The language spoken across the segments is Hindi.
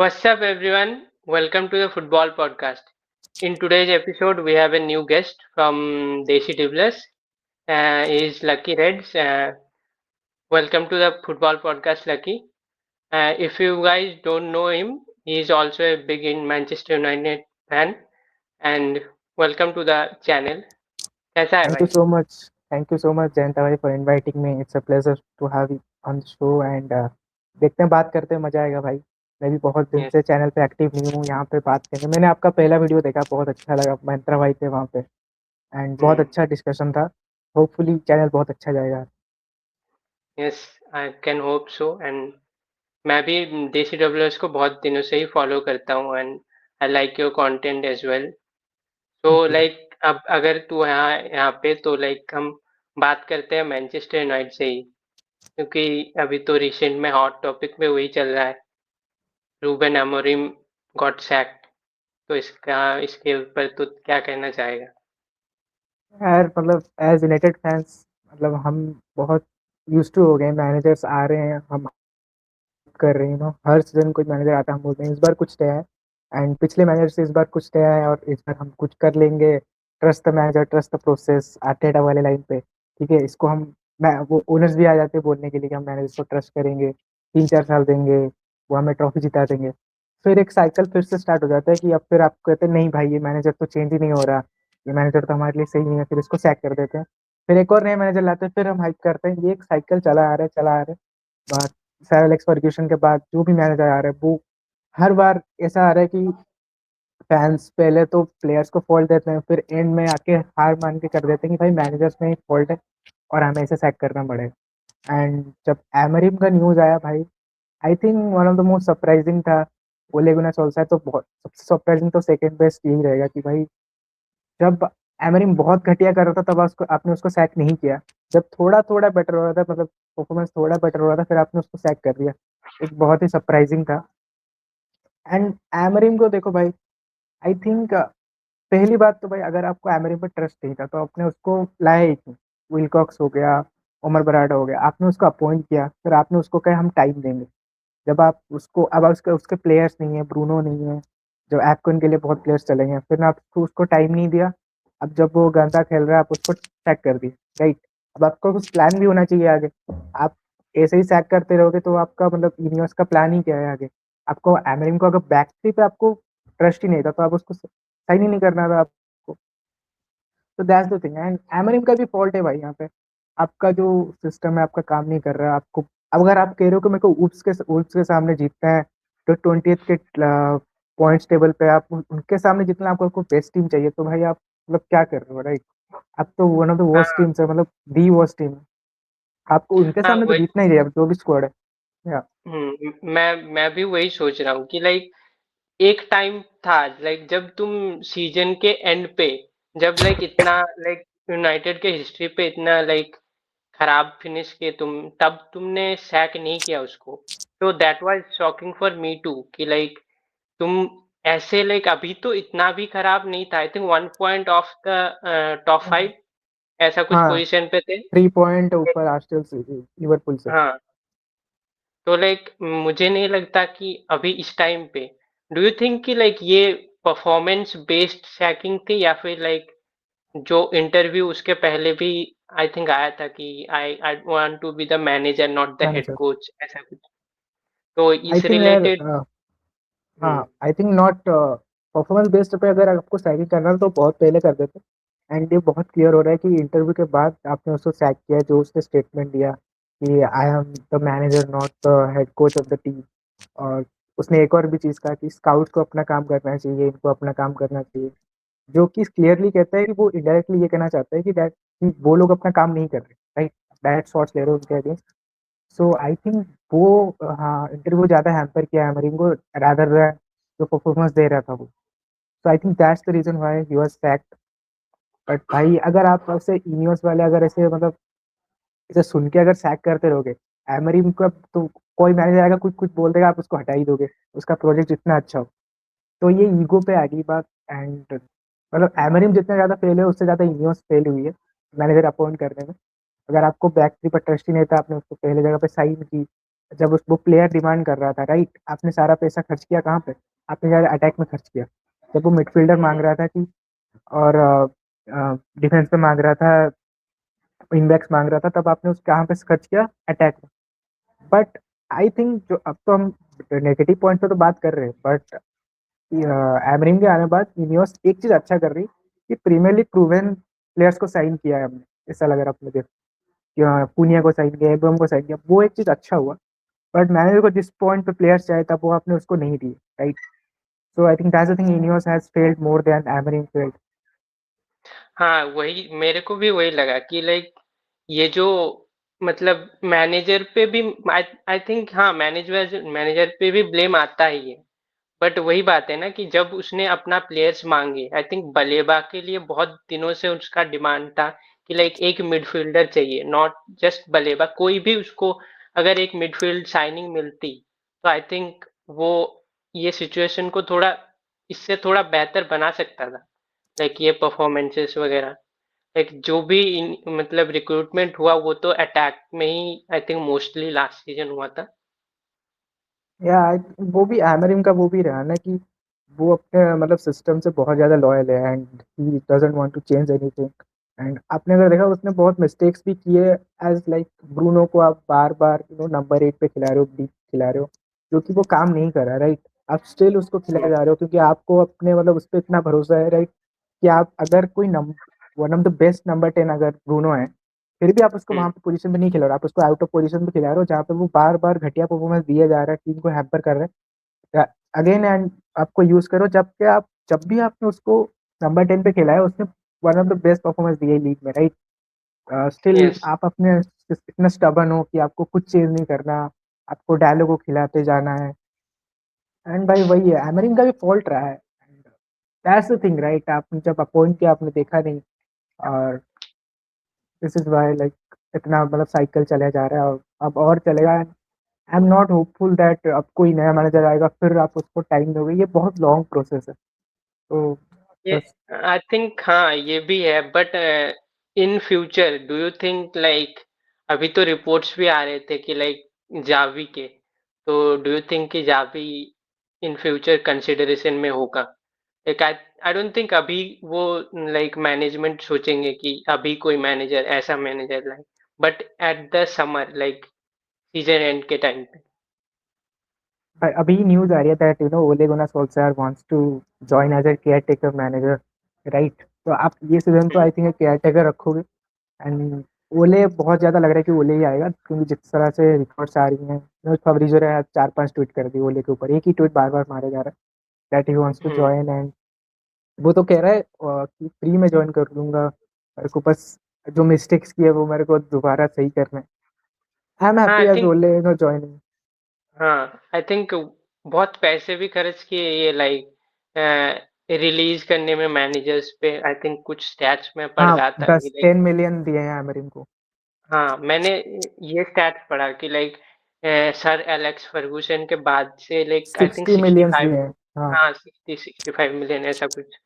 What's up, everyone? Welcome to the Football Podcast. In today's episode, we have a new guest from Desi Devlas. He is Lucky Reds. Welcome to the Football Podcast, Lucky. If you guys don't know him, he is also a big in Manchester United fan. And welcome to the channel. कैसा है Thank you भाई? so much. Thank you so much, Jayanta bhai, for inviting me. It's a pleasure to have you on the show and देखते हैं बात करते हैं मजा आएगा भाई। मैं भी बहुत दिन Yes. से चैनल पे एक्टिव नहीं हूँ यहाँ पे बात करने। मैंने आपका पहला वीडियो देखा, बहुत अच्छा लगा, मंत्रा भाई थे वहाँ पे एंड बहुत Hmm. अच्छा डिस्कशन था। होपफुली चैनल बहुत अच्छा जाएगा। Yes, I can hope so. And मैं भी देसी डब्ल्यूएस को बहुत दिनों से ही फॉलो करता हूँ and I like your content as well. तो थैंक यू। लाइक अब अगर तू यहाँ यहाँ पे तो लाइक हम बात करते हैं मैनचेस्टर यूनाइटेड से ही, क्योंकि अभी तो रिसेंट में हॉट टॉपिक में वही चल रहा है। Ruben Amorim got sacked. तो इसका इसके ऊपर तो क्या कहना चाहेगा? यार मतलब एज यूनाइटेड फैंस मतलब हम बहुत यूज्ड टू हो गए। मैनेजर्स आ रहे हैं, हम कर रहे हैं हर सीजन कोई मैनेजर आता है, हम बोलते हैं इस बार कुछ नया है एंड पिछले मैनेजर से इस बार कुछ नया है और इस बार हम कुछ कर लेंगे। Trust the manager, trust the process, Arteta वाले लाइन पे। ठीक है, इसको हम वो ओनर्स भी आ जाते हैं बोलने के लिए कि हम मैनेजर को ट्रस्ट करेंगे, 3-4 साल देंगे, वो हमें ट्रॉफी जिता देंगे। फिर एक साइकिल फिर से स्टार्ट हो जाता है कि अब फिर आप कहते हैं नहीं भाई ये मैनेजर तो चेंज ही नहीं हो रहा, ये मैनेजर तो हमारे लिए सही नहीं है, फिर इसको सैक कर देते हैं। फिर एक और नया मैनेजर लाते हैं, फिर हम हाइप करते हैं। ये एक साइकिल चला आ रहा है, चला आ रहा है। सर एलेक्स फर्ग्यूसन के बाद जो भी मैनेजर आ रहा है वो हर बार ऐसा आ रहा है कि फैंस पहले तो प्लेयर्स को फॉल्ट देते हैं, फिर एंड में आके हार मान के कर देते हैं कि भाई मैनेजर्स में ही फॉल्ट है और हमें इसे सैक करना पड़ेगा। एंड जब एमरिम का न्यूज़ आया भाई, I think one of the most surprising था। ओले गुना सोल्सर तो बहुत सबसे सरप्राइजिंग, तो सेकंड बेस्ट यही रहेगा कि भाई जब एमरिम बहुत घटिया कर रहा था तब उसको आपने उसको सैक नहीं किया। जब थोड़ा थोड़ा बेटर हो रहा था, मतलब परफॉर्मेंस थोड़ा बेटर हो रहा था, फिर आपने उसको सैक कर दिया। एक बहुत ही सरप्राइजिंग था। एंड एमरिम को देखो भाई, आई थिंक पहली बात तो भाई अगर आपको एमरिम पर ट्रस्ट नहीं था तो आपने उसको लाया ही क्यों। विलकॉक्स हो गया, उमर बराडा हो गया, आपने उसको अपॉइंट किया, फिर आपने उसको कहा हम टाइम देंगे। जब आप उसको अब उसके उसके प्लेयर्स नहीं है, ब्रूनो नहीं है, जो एपकन के लिए बहुत प्लेयर्स चले गए, फिर आपको उसको टाइम नहीं दिया। अब जब वो गंदा खेल रहा है आप उसको सैक कर दिए, राइट। अब आपका कुछ प्लान भी होना चाहिए आगे। आप ऐसे ही सैक करते रहोगे तो आपका मतलब इनियोस का प्लान ही क्या है आगे। आपको एमरिम को अगर बैक थ्री पे आपको ट्रस्ट ही नहीं था तो आप उसको साइन ही नहीं करना था आपको। तो that's the thing, and Amorim का भी फॉल्ट है भाई यहाँ पे। आपका जो सिस्टम है आपका काम नहीं कर रहा है आपको। अब अगर आप कह रहे हो कि मेरे को उल्फ्स के सामने जीतना है, तो 20th के पॉइंट्स टेबल पे आप उनके सामने जितना आपको बेस्ट टीम चाहिए, तो भाई आप मतलब क्या कर रहे हो, राइट। आप तो वन ऑफ द वर्स्ट हाँ। टीम्स है, मतलब दी वर्स्ट टीम है। आपको उनके हाँ सामने तो वही। जीतना ही चाहिए, अब जो भी स्क्वाड है। या मैं भी वही सोच रहा हूँ कि लाइक एक टाइम था लाइक जब तुम सीजन के एंड पे, जब लाइक इतना लाइक यूनाइटेड के हिस्ट्री पे इतना लाइक खराब फिनिश किए तुम, तब तुमने सैक नहीं किया उसको। तो that was shocking for me too कि लाइक तुम ऐसे लाइक अभी तो इतना भी खराब नहीं था। I think 1 point of the top 5 ऐसा कुछ हाँ, पोजीशन पे थे। 3 पॉइंट ऊपर आर्सेनल से, लिवरपूल से। हाँ। तो लाइक मुझे नहीं लगता कि अभी इस टाइम पे डू यू थिंक कि लाइक ये परफॉर्मेंस बेस्ड सैकिंग थी या फिर लाइक जो इंटरव्यू उसके पहले भी आई थिंक आया था कि I want to be the manager not the head manager, coach, ऐसा कुछ। तो आई इस थिंक यार, रिलेटेड। हाँ I think not performance based पे अगर आपको सैकिंग करना है तो बहुत पहले कर देते। एंड ये बहुत क्लियर हो रहा है कि इंटरव्यू के बाद आपने उसको सैक किया, जो उसने स्टेटमेंट दिया कि I am the manager not the head coach of the team. और उसने एक और भी चीज़ कहा कि स्काउट को अपना काम करना चाहिए, इनको अपना काम करना चाहिए, जो कि क्लियरली कहता है कि वो इनडायरेक्टली ये कहना चाहता है कि दैट कि वो लोग अपना काम नहीं कर रहे, राइट। डायरेक्ट शॉट्स ले रहे हो उनके अगेंस्ट। सो आई थिंक वो, हाँ, इंटरव्यू ज़्यादा हैम्पर किया हैमरिंग को रादर दैन जो परफॉर्मेंस दे रहा था वो। So I think that's the reason why he was sacked. But भाई अगर आप ऐसे इनियोस वाले अगर ऐसे मतलब इसे सुन के अगर सैक करते रहोगे हैमरिंग को, तो कोई मैनेजर आएगा कुछ कुछ बोल देगा, आप उसको हटा ही दोगे, उसका प्रोजेक्ट जितना अच्छा हो। तो ये ईगो पे आ गई बात। एंड मतलब एमरिम जितना ज़्यादा फेल है उससे ज़्यादा इनियोस फेल हुई है मैनेजर अपॉइंट करने में। अगर आपको बैक थ्री पर ट्रस्ट ही नहीं था, आपने उसको पहले जगह पे साइन की, जब उस वो प्लेयर डिमांड कर रहा था, राइट, आपने सारा पैसा खर्च किया कहाँ पे? आपने ज़्यादा अटैक में खर्च किया। जब वो मिडफील्डर मांग रहा था कि, और डिफेंस में मांग रहा था, विंग-बैक्स मांग रहा था, तब आपने उस कहाँ पे खर्च किया? अटैक में। बट आई थिंक जो अब तो हम नेगेटिव पॉइंट पे तो बात कर रहे हैं, बट एमरिम के आने के बाद इनियोस एक चीज़ अच्छा कर रही कि प्रीमियर लीग प्रूवन प्लेयर्स को साइन किया है हमने। ऐसा लग रहा है, आपने देखा कि पुनिया को साइन किया, एब्राम को साइन किया, वो एक चीज़ अच्छा हुआ। बट मैनेजर को जिस पॉइंट पे प्लेयर्स चाहिए था वो आपने उसको नहीं दिए, right? So I think that's the thing, Ineos has failed more than Amorim failed. हाँ, वही मेरे को भी वही लगा कि लाइक ये जो मतलब मैनेजर पे भी आई आई थिंक, हाँ, मैनेजर मैनेजर पे भी ब्लेम आता ही है। बट वही बात है ना कि जब उसने अपना प्लेयर्स मांगे, आई थिंक बलेबा के लिए बहुत दिनों से उसका डिमांड था कि लाइक एक मिडफील्डर चाहिए, नॉट जस्ट बलेबा, कोई भी उसको अगर एक मिडफील्ड साइनिंग मिलती तो आई थिंक वो ये सिचुएशन को थोड़ा इससे थोड़ा बेहतर बना सकता था। लाइक ये परफॉर्मेंसेस वगैरह, लाइक जो भी मतलब रिक्रूटमेंट हुआ वो तो अटैक में ही I think mostly last season हुआ था। या वो भी एमरिम का वो भी रहा ना कि वो अपने मतलब सिस्टम से बहुत ज़्यादा लॉयल है and he doesn't want to change anything. And आपने अगर देखा, उसने बहुत मिस्टेक्स भी किए। एज लाइक ब्रूनो को आप बार बार नंबर 8 पे खिला रहे हो, डीप खिला रहे हो, जो कि वो काम नहीं कर रहा, राइट? आप स्टिल उसको खिलाए जा रहे हो क्योंकि आपको अपने मतलब उस पर इतना भरोसा है, राइट? कि आप अगर कोई one of the best number 10 अगर ब्रूनो है, फिर भी आप उसको हम्म। वहाँ पे पोजीशन पे नहीं खिला रहे हो, आप उसको आउट ऑफ पोजीशन पे खिला रहे हो जहाँ पे वो बार बार घटिया परफॉर्मेंस दिया जा रहा है, टीम को हैम्पर कर रहे हैं अगेन। एंड आपको यूज करो जबकि आप जब भी आपने उसको नंबर 10 पे खिलाया, उसने one of the best performance दी है लीग में, राइट? Still yes. आप अपने इतना स्टबन हो कि आपको कुछ चेंज नहीं करना, आपको डायलॉग को खिलाते जाना है। एंड भाई वही है, एमरिन का भी फॉल्ट रहा है। That's the thing, right? आपने जब अपॉइंट किया आपने देखा नहीं, और दिस इज वाई लाइक इतना मतलब साइकिल चला जा रहा है, और अब और चलेगा। I am not hopeful that अब कोई नया मैनेजर आएगा फिर आप उसको टाइम दोगे, ये बहुत लॉन्ग प्रोसेस है। तो ये बस। आई थिंक, हाँ, ये भी है but in future do you think like अभी तो रिपोर्ट्स भी आ रहे थे कि लाइक जावी के, तो डू यू थिंक कि जावी इन फ्यूचर कंसिडरेशन में होगा? Like I I don't think अभी वो लाइक मैनेजमेंट सोचेंगे कि अभी कोई मैनेजर ऐसा manager like, but at the summer like season end के टाइम पे। अभी न्यूज आ रही है that Ole Gunnar Solskjaer wants to join as a caretaker manager, right? तो आप ये सीजन तो hmm. I think caretaker रखोगे। एंड ओले बहुत ज़्यादा लग रहा है कि ओले ही आएगा क्योंकि जिस तरह से रिपोर्ट्स आ रही हैं, फब्रिजो ने आज 4-5 ट्वीट कर दी ओले के ऊपर, एक ही ट्वीट बार बार मारे जा रहा है that he wants to hmm. Join. And वो तो कह रहा है कि फ्री में ज्वाइन कर लूंगा, मेरे को बस जो मिस्टेक्स किए वो मेरे को दोबारा सही करना है। आई एम हाँ हैप्पी आई एज थिंक, ओले ज्वाइनिंग। हाँ आई थिंक बहुत पैसे भी खर्च किए ये लाइक रिलीज करने में मैनेजर्स पे। आई थिंक कुछ स्टैट्स में पढ़ हाँ, रहा था कि दस लाइक, 10 मिलियन दिए हैं अमरीम को। हाँ, मैंने ये स्टैट्स पढ़ा कि लाइक सर एलेक्स फर्गूसन के बाद से लाइक आई थिंक 60 मिलियंस दिए 65, हैं, हाँ। हाँ 60-65 मिलियन ऐसा कुछ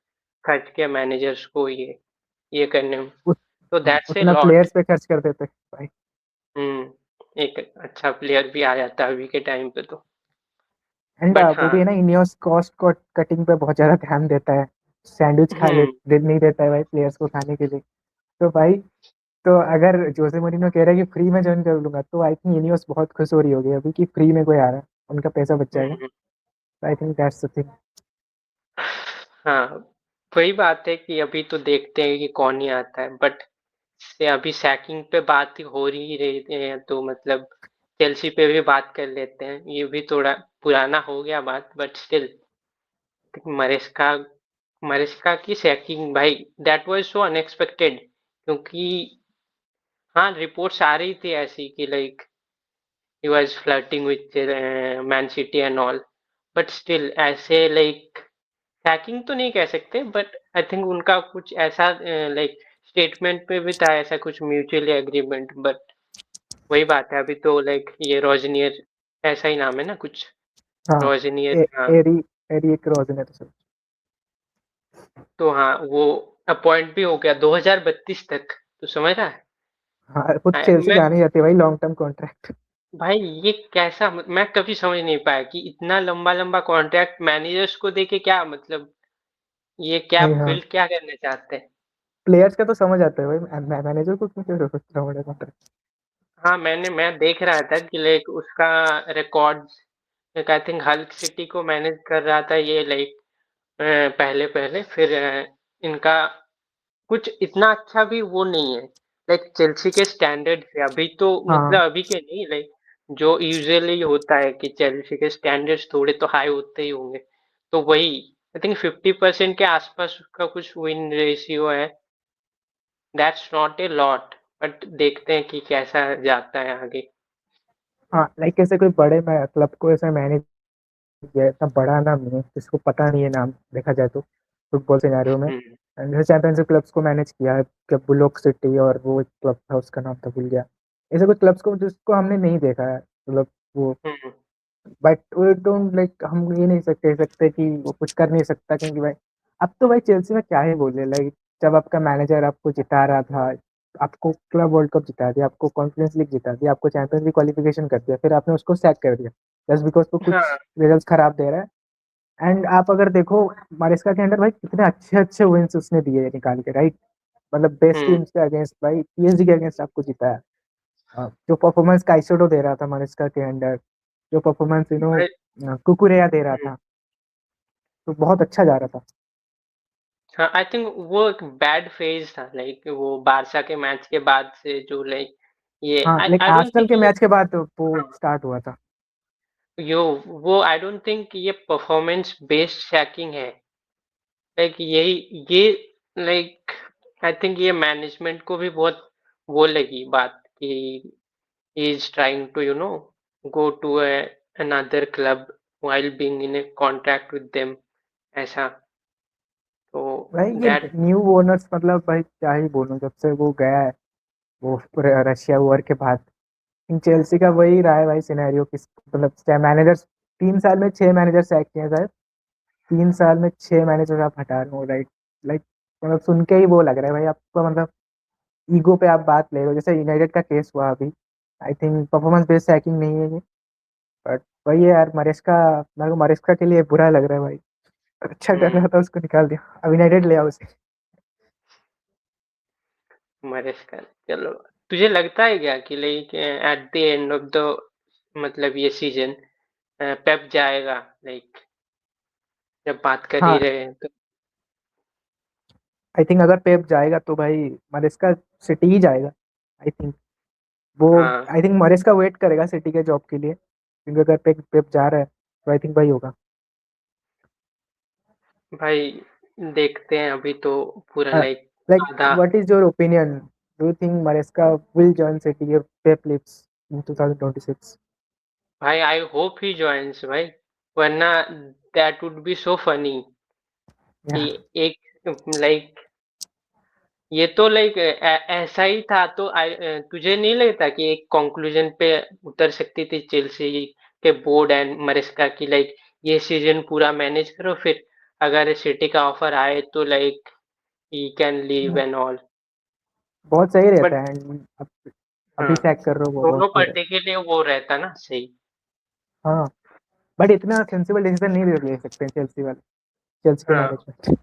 खर्च किया मैनेजर्स को ये करने में। उत, तो हाँ, दैट्स ए उतना लॉट। प्लेयर्स पे खर्च कर देते भाई। एक अच्छा प्लेयर भी आ जाता है अभी के टाइम पे तो। एंड बट वो भी हाँ। है ना, इनियोस कॉस्ट कटिंग पे बहुत ज्यादा ध्यान देता है। सैंडविच खा ले हम्म। दे नहीं देता है भाई प्लेयर्स को खाने के लिए। तो भाई, तो अगर जोसे मोरिनो कह रहा है कि फ्री में ज्वाइन कर लूंगा, तो आई थिंक इनियोस बहुत खुश हो रही होगी अभी कि फ्री में कोई आ रहा है, उनका पैसा बच जाएगा। Hmm. I think that's the thing. हाँ, वही बात है कि अभी तो देखते हैं कि कौन ही आता है, बट से अभी सैकिंग पे बात हो रही है तो मतलब चेल्सी पे भी बात कर लेते हैं। ये भी थोड़ा पुराना हो गया बात, बट स्टिल मरेस्का मरेस्का की सैकिंग भाई, दैट वाज सो अनएक्सपेक्टेड, क्योंकि हाँ रिपोर्ट्स आ रही थी ऐसी कि like he was flirting with man city and all, but still ऐसे लाइक हैकिंग तो नहीं कह सकते, बट आई थिंक उनका कुछ ऐसा लाइक स्टेटमेंट में भी था ऐसा कुछ म्यूचुअली एग्रीमेंट, बट वही बात है अभी तो लाइक ये रोजनियर, ऐसा ही नाम है ना कुछ, हाँ, रोजनियर, हाँ। एरी एरी एक रोजन है तो सर। तो हाँ वो अपॉइंट भी हो गया 2032 तक, तो समझ रहा है। हाँ, वो चेल्सी मैं जाने जाती है भाई, लॉन्ग टर्म कॉन्ट्रैक्ट। भाई ये कैसा मैं कभी समझ नहीं पाया कि इतना लंबा लंबा कॉन्ट्रैक्ट मैनेजर्स को देके क्या मतलब, ये क्या नहीं हाँ, बिल्ड क्या करना चाहते हैं। प्लेयर्स का तो समझ आता है भाई, मैनेजर को क्यों क्यों रखना पड़ेगा कॉन्ट्रैक्ट। हाँ मैं देख रहा था कि लाइक उसका records, like I think Hulk city को मैनेज कर रहा था ये, लाइक पहले पहले फिर इनका कुछ इतना अच्छा भी वो नहीं है, लाइक चेल्सी के स्टैंडर्ड से अभी तो, हाँ मतलब अभी के नहीं, लाइक जो यूजुअली होता है कि चेल्सी के स्टैंडर्ड्स थोड़े तो हाई होते ही होंगे, तो वही आई थिंक 50% के आसपास का कुछ विन रेशियो है। That's not a lot, but देखते हैं कि कैसा जाता है आगे। हाँ, लाइक ऐसे कोई बड़े क्लब को ऐसा मैनेज किया है, इतना बड़ा नाम नहीं है, जिसको पता नहीं है नाम देखा जाए तो फुटबॉल सिनेरियो में। हम्म एंड जैसे चैंपियनशिप क्लब्स को मैनेज किया है, क्या बुलोक सिटी और वो एक क्लब था उसका नाम था भूल गया। ऐसे कुछ क्लब्स को जिसको हमने नहीं देखा है, मतलब वो, हम्म बट वी डोंट लाइक, हम ये नहीं कह सकते कि वो कुछ कर नहीं सकता, क्योंकि भाई अब तो भाई चेल्सी में क्या ही बोले, लाइक जब आपका मैनेजर आपको जिता रहा था, आपको क्लब वर्ल्ड कप जिता दिया, आपको कॉन्फरेंस लीग जिता दिया, आपको चैंपियंस लीग क्वालिफिकेशन कर दिया, फिर आपने उसको सैक कर दिया जस्ट बिकॉज वो कुछ हाँ रिजल्ट खराब दे रहा है। एंड आप अगर देखो मारिस्का के अंडर भाई कितने अच्छे अच्छे विंस उसने दिए निकाल के, राइट, मतलब बेस्ट हम्म टीम्स के अगेंस्ट, भाई पीएसजी के अगेंस्ट आपको जिताया। जो परफॉर्मेंस काइसेडो दे रहा था मारिस्का के अंडर, जो परफॉर्मेंस भाई कुकुरेया दे रहा हम्म, था, तो बहुत अच्छा जा रहा था। हाँ आई थिंक वो एक बैड फेज था, लाइक वो बारसा के मैच के बाद से जो लाइक ये हाँ, I like I don't Arsenal think के ये, मैच के बाद वो हाँ स्टार्ट हुआ था। यो वो आई डोंट थिंक ये परफॉर्मेंस बेस्ड शैकिंग है, लाइक यही ये लाइक आई थिंक ये मैनेजमेंट को भी बहुत वो लगी बात कि he is trying to go to another club while being in a contract with them, ऐसा तो भाई ये दैट। न्यू ओनर्स, मतलब भाई क्या ही बोलूं, जब से वो गया है वो रशिया वॉर के बाद, इन चेल्सी का वही रहा है भाई सिनेरियो, किस मतलब मैनेजर्स 3 साल में 6 मैनेजर सैक किए हैं शायद, 3 साल में 6 मैनेजर आप हटा रहे हो, राइट, लाइक मतलब सुन के ही वो लग रहा है भाई आपको, मतलब ईगो पे आप बात ले रहे हो, जैसे यूनाइटेड का केस हुआ अभी। I think performance based hacking नहीं है ये, बट वही है यार, मरेस्का, मेरे को मरेस्का के लिए बुरा लग रहा है भाई, अच्छा कर रहा हम्म था उसको निकाल दिया, अब यूनाइटेड ले आओ उसे। मरेस्कर, चलो तुझे लगता है क्या कि like at the end of the, मतलब ये सीजन पेप जाएगा, लाइक जब बात कर ही हाँ, रहे हैं तो। आई थिंक अगर पेप जाएगा तो भाई मरेस्का सिटी ही जाएगा, आई थिंक वो, हाँ आई थिंक मरेस्का वेट करेगा सिटी के जॉब के लिए, क्योंकि अगर पेप पेप जा रहा है तो आई थिंक भाई होगा। भाई देखते हैं अभी तो पूरा लाइक लाइक आधा। What is your opinion, do you think Maresca will join City if Pep lives in 2026? भाई आई होप ही जॉइन्स भाई, वरना that would be so funny कि या एक लाइक ये तो लाइक ऐसा ही था तो तुझे नहीं लगता कि एक कंक्लूजन पे उतर सकती थी चेल्सी के बोर्ड एंड मरेस्का की, लाइक ये सीजन पूरा मैनेज करो, फिर अगर सिटी का ऑफर आए तो like he can leave and all. बहुत सही बट रहता है, अभी हाँ, सैक कर रहे हो वो बहुत दोनों सही रहता पार्टी के लिए वो रहता ना सही। है। हाँ, बट इतना सेंसिबल डिसीजन नहीं ले सकते हैं चेल्सी वाले, चेल्सी के हाँ, मैनेजमेंट,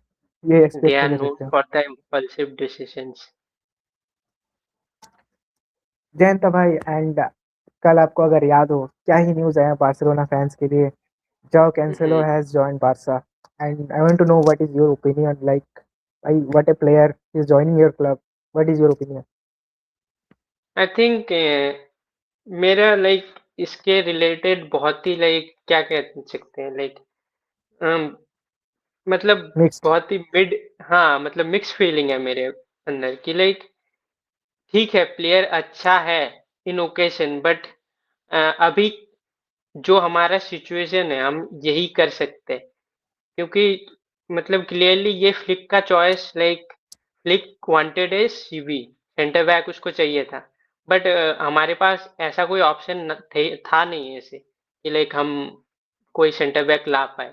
ये दे एक्सपेक्ट आर नहीं कर नोन सकते हैं। For the impulsive decisions. Jayant भाई, एंड कल आपको अगर याद हो क्या ही न्यूज़ आया बार्सिलोना फैंस के लिए, João Cancelo has joined Barca, and I want to know what is your opinion, like भाई what a player is joining your club, what is your opinion? I think मेरा लाइक इसके रिलेटेड बहुत ही लाइक क्या कह सकते हैं, लाइक मतलब मिक्स्ड। बहुत ही मिड, हाँ मतलब मिक्स फीलिंग है मेरे अंदर कि लाइक ठीक है प्लेयर अच्छा है इन ओकेशन, बट अभी जो हमारा सिचुएशन है हम यही कर सकते हैं, क्योंकि मतलब क्लियरली ये फ्लिक का चॉइस, लाइक फ्लिक वांटेड है सीवी सेंटर बैक उसको चाहिए था, बट हमारे पास ऐसा कोई ऑप्शन था नहीं ऐसे कि लाइक हम कोई सेंटर बैक ला पाए,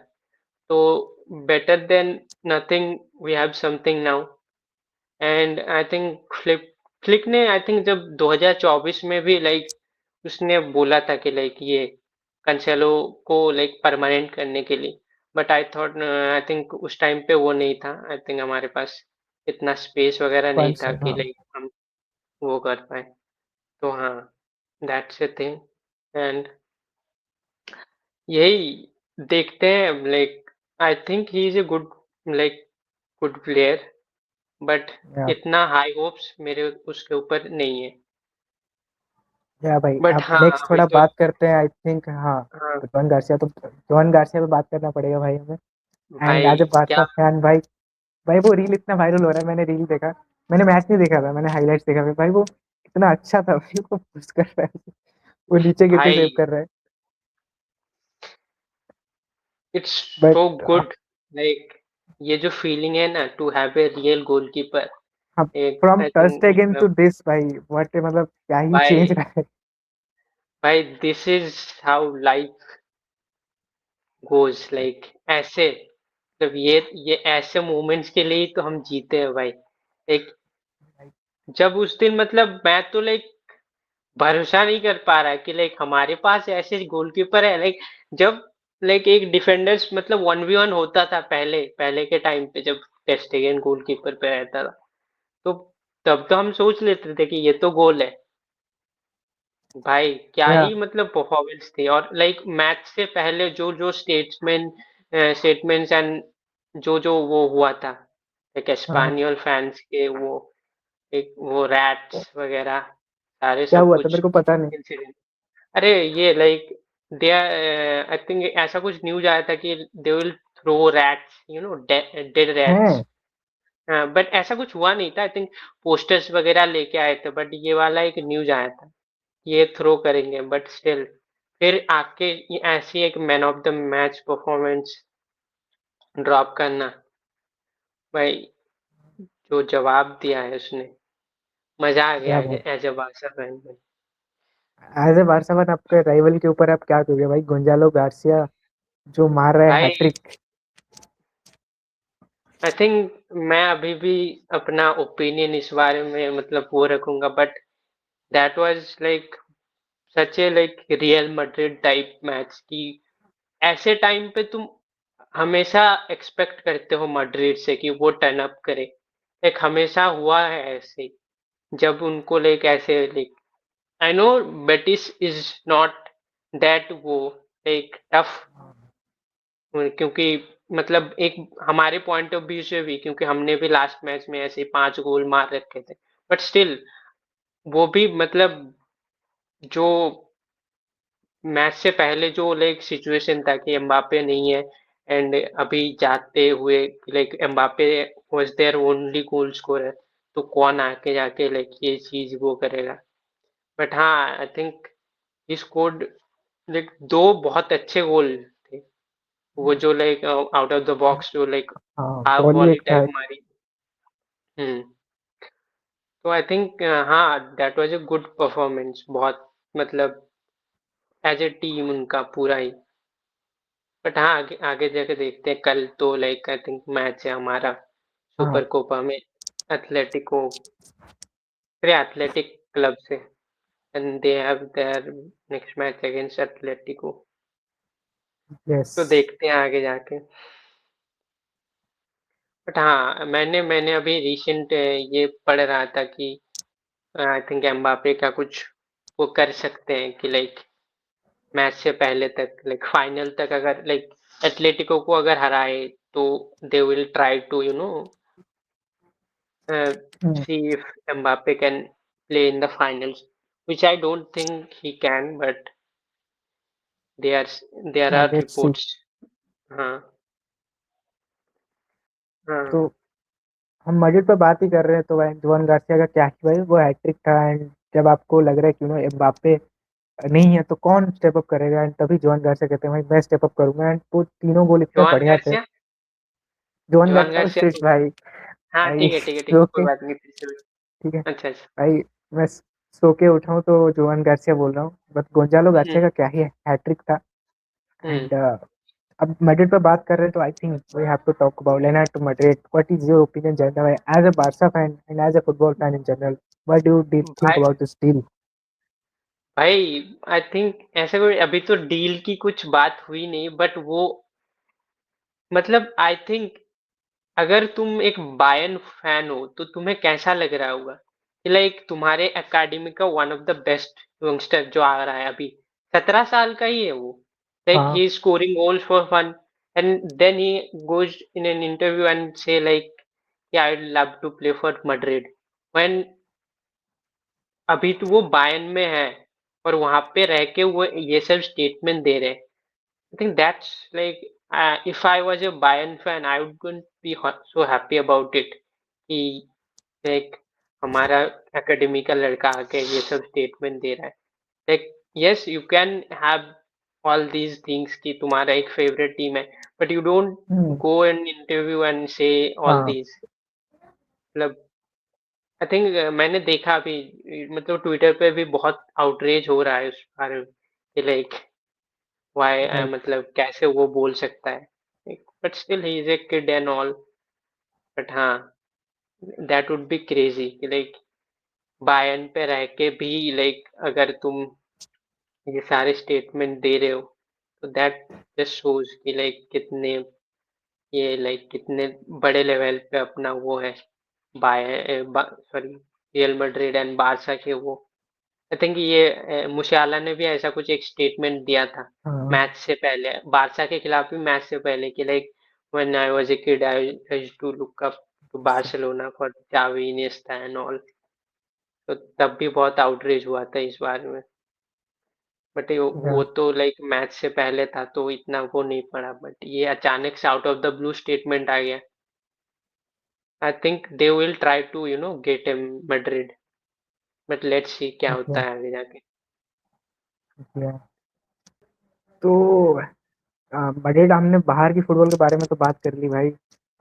तो better than nothing, we have something now. And I think Flick Flick ने आई थिंक जब 2024 में भी लाइक उसने बोला था कि लाइक ये कैंसेलो को लाइक परमानेंट करने के लिए, but I thought I think उस टाइम पे वो नहीं था, आई थिंक हमारे पास इतना स्पेस वगैरह नहीं फंड्स था कि हाँ। लाइक हम वो कर पाए। तो हाँ, दैट्स अ थिंग। एंड यही देखते हैं like I think he is a good like good player, but या इतना हाई होप्स मेरे उसके ऊपर नहीं है। भाई बट अब हाँ, नेक्स्ट अभी थोड़ा तो बात करते हैं आई थिंक हाँ। हाँ, जोन गार्सिया पे बात करना पड़ेगा भाई हमें। एंड भाई एज ए बारसा क्या फैन भाई, भाई वो रील इतना वायरल हो रहा है, मैंने रील देखा। मैंने मैच नहीं देखा था, मैंने हाइलाइट्स देखा भाई। वो इतना अच्छा था भाई, वो पुश कर रहा है, वो नीचे गिर के भाई, सेव कर रहा है। It's but so good like ये जो फीलिंग है ना to have a real goalkeeper, हाँ, एक from I think Thursday game to मतलब दिस भाई, व्हाट मतलब क्या ही चेंज भाई रहा है। भाई this is how life goes like ऐसे मतलब ये ऐसे मोमेंट्स के लिए ही तो हम जीते हैं भाई। एक जब उस दिन मतलब मैं तो लाइक भरोसा नहीं कर पा रहा कि लाइक हमारे पास ऐसे गोलकीपर है लाइक जब लाइक एक डिफेंडर्स मतलब 1v1 होता था पहले पहले के टाइम पे जब टेस्टेगन गोलकीपर पे रहता था, तो तब तो हम सोच लेते थे कि ये तो गोल है। भाई क्या या ही मतलब परफॉर्मेंस थी, और लाइक मैच से पहले जो जो स्टेटमेंट्स एंड जो जो वो हुआ था एक हाँ, स्पेनियल फैंस के वो एक वो रैट्स वगैरह सारे क्या सब हुआ था कुछ मेरे को पता नहीं। इंसिडेंट। अरे ये लाइक दे आई थिंक ऐसा कुछ न्यूज आया था कि they will throw rats you know dead rats, है बट ऐसा कुछ हुआ नहीं था। आई थिंक पोस्टर्स वगैरह लेके आए थे, बट ये वाला एक न्यूज आया था ये थ्रो करेंगे, बट स्टिल फिर आके ये ऐसी एक man of the match performance drop करना, भाई जो जवाब दिया है उसने, मजा आ गया या भाई, एज अ बारसा फैन में। एज ए बारसा फैन आपके राइवल के ऊपर आप क्या कहोगे भाई? गोंजालो गार्सिया जो मार रहा है भाई हैट्रिक। आई थिंक मैं अभी भी अपना ओपिनियन इस बारे में मतलब वो रखूंगा, but that was like such A like real Madrid type match की ऐसे टाइम पे तुम हमेशा एक्सपेक्ट करते हो मैड्रिड से कि वो टर्न अप करे, एक हमेशा हुआ है ऐसे जब उनको लाइक ऐसे like I know Betis is not that वो लाइक टफ, क्योंकि मतलब एक हमारे पॉइंट ऑफ व्यू से भी क्योंकि हमने भी लास्ट मैच में ऐसे 5 गोल मार रखे थे, बट स्टिल वो भी मतलब जो मैच से पहले जो लाइक सिचुएशन था कि एम्बापे नहीं है एंड अभी जाते हुए like Mbappe was there only goal scorer, तो कौन आके जाके लाइक ये चीज वो करेगा। बट हाँ I think he scored like 2 बहुत अच्छे गोल थे, वो जो like out of the box जो लाइक हाँ, हाफ वॉली वॉली एक था। टाइप मारी। हम्म। तो आई थिंक हाँ that was a good performance बहुत मतलब एज ए टीम उनका पूरा ही। बट हाँ आगे आगे जाके देखते हैं, कल तो लाइक आई थिंक मैच है हमारा हाँ, सुपर कोपा में एथलेटिको फिर एथलेटिक क्लब से, and they have their next match against Atletico. Yes. तो देखते हैं आगे जाके। बट हाँ मैंने मैंने अभी रिसेंट ये पढ़ रहा था कि आई थिंक एम्बापे का कुछ वो कर सकते हैं कि लाइक मैच से पहले तक लाइक फाइनल तक अगर लाइक एथलेटिको को अगर हराए तो they will try to you know see if Mbappe can play in the finals, which I don't think he can, but there there are let's see. reports. हाँ हाँ तो हम मैड्रिड पे बात ही कर रहे हैं, तो भाई जोन गार्सिया का क्या ही भाई, वो हैट्रिक था। एंड जब आपको लग रहा है कि एम्बापे नहीं है तो कौन स्टेप अप करेगा? एंड तभी जोन गार्सिया कहते हैं भाई मैं स्टेप अप करूंगा। एंड वो तीनों गोल इतने जोआन बढ़िया थे। Garcia Joan Joan Garcia Garcia street तो भाई। हाँ भाई ठीक है ठीक है ठीक है सो कोई के, बात नहीं फिर से। ठीक है अच्छा अच्छा। भाई, मैं सो के उठा हूँ तो जोन गार्सिया बोल रहा हूँ। बट गोंजालो गार्सिया हम्म का क्या ही हैट्रिक था। हम्म एंड अब मैड्रिड पे बात कर रहे हैं तो I think we have to talk about Leonard to Madrid. What is your opinion general भाई, as a Barca fan and as a football fan in general? What do think भाई अबाउट दिस डील? भाई आई थिंक ऐसा कोई अभी तो डील की कुछ बात हुई नहीं, बट वो मतलब आई थिंक अगर तुम एक बायर्न फैन हो तो तुम्हें कैसा लग रहा होगा कि लाइक तुम्हारे एकेडमी का one of the best youngster जो आ रहा है अभी 17 साल का ही है वो, लाइक हाँ। He is scoring goals for fun and then he goes in an interview and say like I love to play for Madrid when अभी तो वो बायर्न में है और वहां पे रह के वो ये सब स्टेटमेंट दे रहे हैं। I think that's like if I was a Bayern fan, I wouldn't be so happy about it. कि like हमारा एकेडमी का लड़का आके ये सब स्टेटमेंट दे रहा है। Like yes, you can have all these things कि तुम्हारा एक फेवरेट टीम है, but you don't hmm, go and interview and say all हाँ, these. मतलब आई थिंक मैंने देखा अभी मतलब ट्विटर पे भी बहुत आउटरेज हो रहा है उस बारे में कि लाइक व्हाई राइट। मतलब कैसे वो बोल सकता है but still he is a kid and all but हाँ दैट वुड बी क्रेजी कि लाइक बायर्न पे रह के भी लाइक अगर तुम ये सारे स्टेटमेंट दे रहे हो तो दैट जस्ट शोज कि लाइक कितने ये लाइक कितने बड़े लेवल पे अपना वो है by sorry Real Madrid and Barca के वो आई थिंक ये मुशियाला ने भी ऐसा कुछ एक स्टेटमेंट दिया था हाँ, मैच से पहले बारसा के खिलाफ भी मैच से पहले कि like when I was a kid I used to look up to Barcelona for Xavi Iniesta and all तो तब भी बहुत आउटरीच हुआ था इस बारे में बट या वो तो लाइक मैच से पहले था तो इतना वो नहीं पड़ा बट ये अचानक से out of the blue statement आ गया I think they will try to get him Madrid but let's see क्या या होता है आगे जाके या तो बजट हमने बाहर की फुटबॉल के बारे में तो बात कर ली भाई।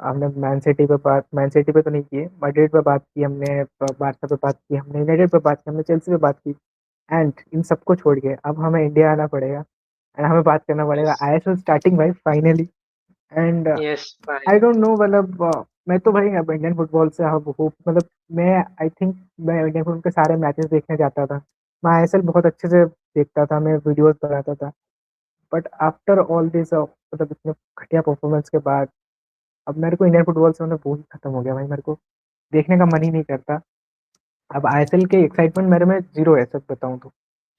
हमने मैन सिटी पे तो नहीं की, मैड्रिड पे बात की हमने, बारसा पे बात की हमने, यूनाइटेड पे बात की हमने, चेल्सी पे बात की। एंड इन सबको छोड़ के अब हमें इंडिया आना पड़ेगा एंड हमें बात करना यस पड़ेगा आईएसएल स्टार्टिंग भाई फाइनली। एंड यस भाई आई डोंट नो मतलब मैं तो भाई अब इंडियन फुटबॉल से अब होप मतलब मैं आई थिंक मैं इंडियन फुटबॉल के सारे मैचेस देखने जाता था। मैं आईएसएल बहुत अच्छे से देखता था, मैं वीडियोस बनाता था। बट आफ्टर ऑल दिस मतलब इतने घटिया परफॉर्मेंस के बाद अब मेरे को इंडियन फुटबॉल से मतलब वो ही खत्म हो गया भाई, मेरे को देखने का मन ही नहीं करता। अब आईएसएल के एक्साइटमेंट मेरे में जीरो है सच बताऊं तो।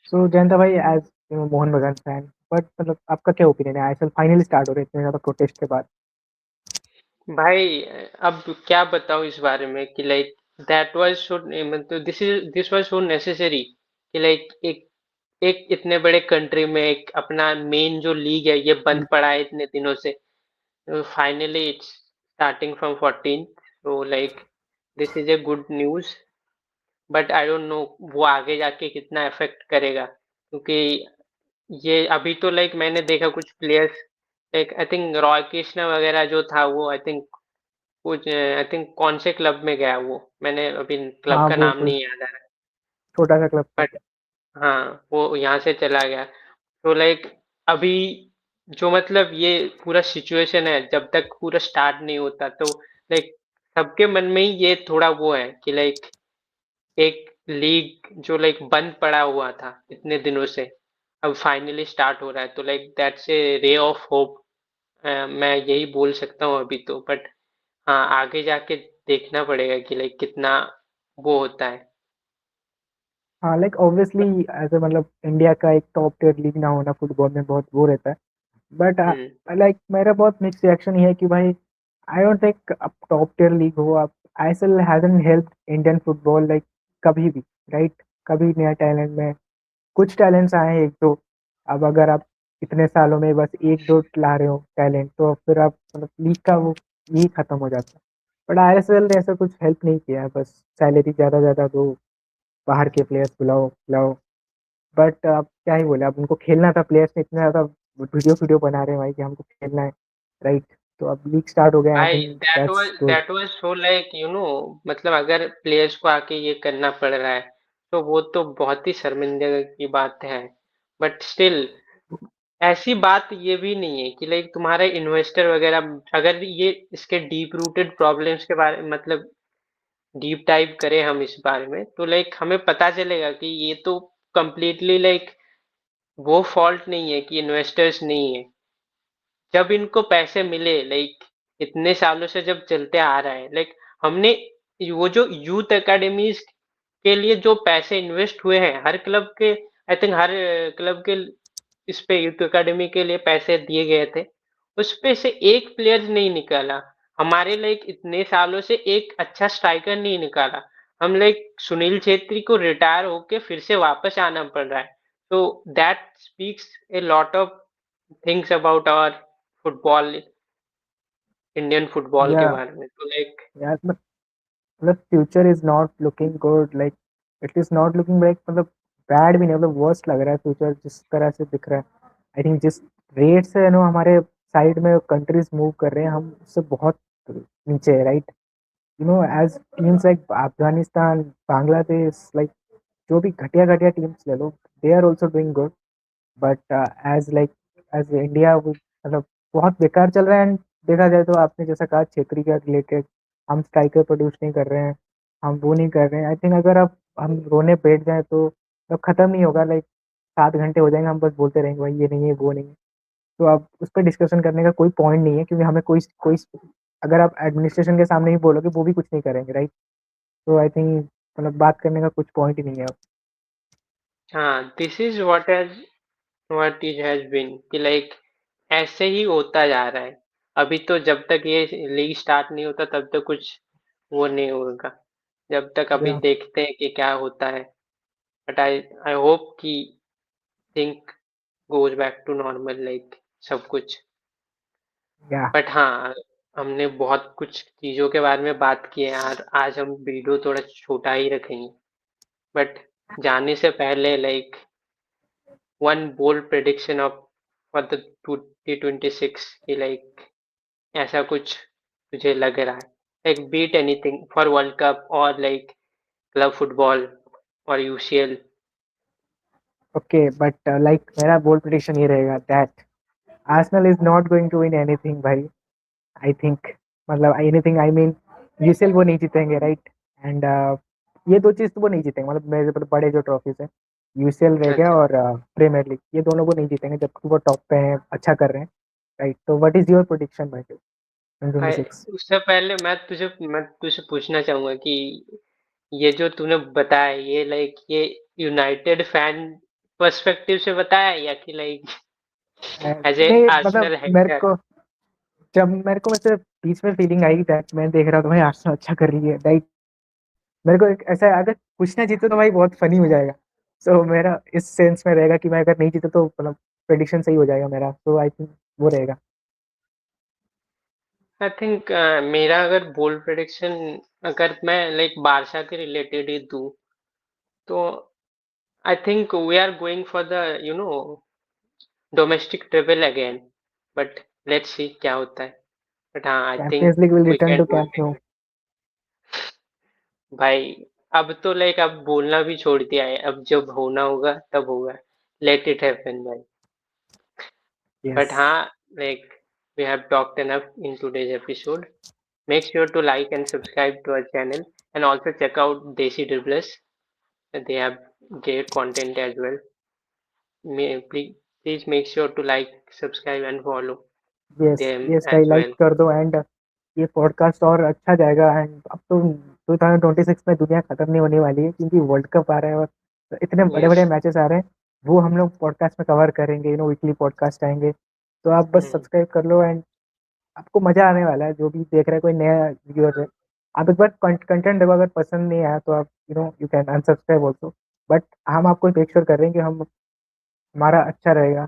सो जयंता भाई एज मोहन बगान फैन, बट मतलब आपका क्या ओपिनियन है आईएसएल फाइनली स्टार्ट हो रहे इतने ज्यादा प्रोटेस्ट के बाद? भाई अब क्या बताऊं इस बारे में कि लाइक दैट वाज सो मतलब दिस वाज सो नेसेसरी कि लाइक एक एक इतने बड़े कंट्री में एक अपना मेन जो लीग है ये बंद पड़ा है इतने दिनों से finally it's starting from 14 so like this is a good news but I don't know वो आगे जाके कितना इफेक्ट करेगा क्योंकि ये अभी तो लाइक मैंने देखा कुछ players like I think Roy Krishna वगैरह जो था वो आई थिंक कुछ आई थिंक कौन से क्लब में गया वो मैंने अभी क्लब हाँ का वो नाम कोई नहीं याद आ रहा छोटा सा क्लब था। बट हाँ वो यहाँ से चला गया तो लाइक अभी जो मतलब ये पूरा सिचुएशन है जब तक पूरा स्टार्ट नहीं होता तो लाइक सबके मन में ही ये थोड़ा वो है कि लाइक एक लीग जो लाइक बंद पड़ा हुआ था इतने दिनों से अब फाइनली स्टार्ट हो रहा है तो like that's a ray of hope मैं यही बोल सकता हूँ अभी तो बट हाँ आगे जाके देखना पड़ेगा कि लाइक कितना वो होता है हाँ लाइक ऑब्वियसली एज ए मतलब इंडिया का एक टॉप टियर लीग ना होना फुटबॉल में बहुत वो रहता है। बट हम्म लाइक मेरा बहुत मिक्स रिएक्शन ये है कि भाई आई डोंट थिंक अब टॉप टियर लीग हो अब ISL hasn't help Indian football like कभी भी, राइट? कभी नया टैलेंट में कुछ टैलेंट्स आए हैं एक दो। अब अगर आप इतने सालों में बस एक दो ला रहे हो टैलेंट तो फिर आप मतलब लीग का वो यही खत्म हो जाता है। बट आईएसएल ने ऐसा कुछ हेल्प नहीं किया है, बस सैलरी ज़्यादा दो, बाहर के प्लेयर्स बुलाओ बुलाओ। बट अब क्या ही बोले, अब उनको खेलना था, प्लेयर्स ने इतना ज़्यादा वीडियो वीडियो बना रहे हैं भाई कि हमको खेलना है, राइट? तो अब लीग स्टार्ट हो गया, आई भाई think that's good. That was so like मतलब अगर प्लेयर्स को आके ये करना पड़ रहा है तो वो तो बहुत ही शर्मिंदगी की बात है बट स्टिल ऐसी बात ये भी नहीं है कि लाइक तुम्हारे इन्वेस्टर वगैरह अगर ये इसके डीप रूटेड प्रॉब्लम्स के बारे मतलब डीप टाइप करें हम इस बारे में तो लाइक हमें पता चलेगा कि ये तो कंप्लीटली लाइक वो फॉल्ट नहीं है कि इन्वेस्टर्स नहीं है। जब इनको पैसे मिले लाइक इतने सालों से जब चलते आ रहा है लाइक हमने वो जो यूथ एकेडमीज के लिए जो पैसे इन्वेस्ट हुए हैं हर क्लब के आई थिंक हर क्लब के इस पे यूथ एकेडमी के लिए पैसे दिए गए थे उसपे से एक प्लेयर नहीं निकाला हमारे लाइक इतने सालों से एक अच्छा स्ट्राइकर नहीं निकाला हम लाइक सुनील छेत्री को रिटायर होके फिर से वापस आना पड़ रहा है तो that speaks a lot of things about our football Indian football के या बारे में तो लाइक यार मतलब future is not looking good, like it is not looking like, मतलब बैड भी नहीं, मतलब वर्स्ट लग रहा है फ्यूचर जिस तरह से दिख रहा है। आई थिंक जिस रेट से हमारे साइड में कंट्रीज मूव कर रहे हैं हम उससे बहुत नीचे है, right. As teams like Afghanistan, Bangladesh, like जो भी घटिया घटिया टीम्स ले लो, they are also doing good. But as like as India मतलब बहुत बेकार चल रहा है। एंड देखा जाए तो आपने जैसा कहा छेत्री का रिलेटेड, हम स्ट्राइकर प्रोड्यूस नहीं कर रहे हैं, हम वो नहीं कर रहे हैं। आई थिंक अगर अब हम रोने बैठ जाए तो ख़त्म नहीं होगा, लाइक 7 घंटे हो जाएंगे हम बस बोलते रहेंगे भाई ये नहीं है वो नहीं है। तो अब उस पर डिस्कशन करने का कोई पॉइंट नहीं है, क्योंकि हमें कोई कोई अगर आप एडमिनिस्ट्रेशन के सामने ही बोलोगे वो भी कुछ नहीं करेंगे, राइट। तो आई थिंक मतलब बात करने का कुछ पॉइंट ही नहीं है अब। हाँ this is what it has been कि लाइक ऐसे ही होता जा रहा है अभी तो जब तक ये लीग स्टार्ट नहीं होता तब तक कुछ वो नहीं होगा जब तक अभी या देखते हैं कि क्या होता है बट आई होप कि think goes back to normal like सब कुछ या बट हाँ हमने बहुत कुछ चीज़ों के बारे में बात की है यार आज हम वीडियो थोड़ा छोटा ही रखेंगे बट जाने से पहले like one bold prediction of for the 2026 कि लाइक ऐसा कुछ मुझे लग रहा है like beat anything for World Cup और लाइक क्लब फुटबॉल और यूसीएल ओके, बट लाइक मेरा बोल्ड प्रेडिक्शन ये रहेगा that Arsenal is not going to win anything भाई। आई थिंक मतलब एनीथिंग आई मीन यूसीएल वो नहीं जीतेंगे, राइट। एंड ये दो चीज़ तो वो नहीं जीतेंगे, मतलब मेरे बड़े जो ट्रॉफीज है यूसीएल रह गया अच्छा और प्रीमियर लीग, ये दोनों वो नहीं जीतेंगे जबकि वो टॉप पे हैं, अच्छा कर रहे हैं, राइट। तो व्हाट इज योर प्रेडिक्शन भाई 2026? उससे पहले मैं तुझसे पूछना चाहूंगा कि ये जो तूने बताया ये लाइक ये यूनाइटेड फैन पर्सपेक्टिव से बताया या कि लाइक एज ए नहीं मतलब आर्सेनल हेटर मेरे को वैसे बीच में फीलिंग आई दैट मैं देख रहा था भाई आर्सेनल अच्छा कर रही है, राइट। मेरे को एक ऐसा अगर कुछ ना जीते तो भाई बहुत फनी हो जाएगा। सो मेरा इस सेंस में रहेगा कि मैं अगर नहीं जीता तो मतलब प्रेडिक्शन सही हो जाएगा मेरा, तो आई थिंक वो रहेगा। आई थिंक मेरा अगर बोल्ड प्रेडिक्शन अगर मैं लाइक बारसा के रिलेटेड ही दूं तो I think we are going for the domestic travel again but let's see क्या होता है बट हाँ I champions think league will we return can to do camp it no. भाई अब तो लाइक अब बोलना भी छोड़ दिया है अब जब होना होगा तब होगा लेट इट हैपन भाई यस। but हाँ like we have talked enough in today's episode make sure to like and subscribe to our channel and also check out Desi Dribblers they have great content as well please make sure to like subscribe and follow yes them yes भाई as लाइक well कर दो। एंड ये पॉडकास्ट और अच्छा जाएगा। एंड अब तो 2026 में दुनिया खत्म नहीं होने वाली है, क्योंकि वर्ल्ड कप आ रहा है और इतने बड़े yes बड़े मैचेस आ रहे हैं, वो हम लोग पॉडकास्ट में कवर करेंगे, वीकली पॉडकास्ट आएंगे। तो आप बस हम्म, सब्सक्राइब कर लो एंड आपको मजा आने वाला है। जो भी देख रहा है कोई नया व्यूअर है, आप एक बार कंटेंट देखो, अगर पसंद नहीं आया तो आप you can unsubscribe also. But हम आपको मेक श्योर कर रहे हैं कि हम हमारा अच्छा रहेगा।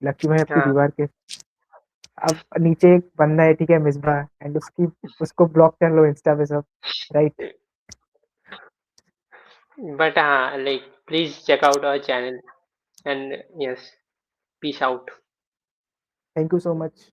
लक्की भाई आपकी हाँ दीवार के अब नीचे एक बंदा है, ठीक है, मिसबा, एंड उसको ब्लॉक कर लो इंस्टा पे सब, right. but like please check out our channel and yes peace out thank you so much.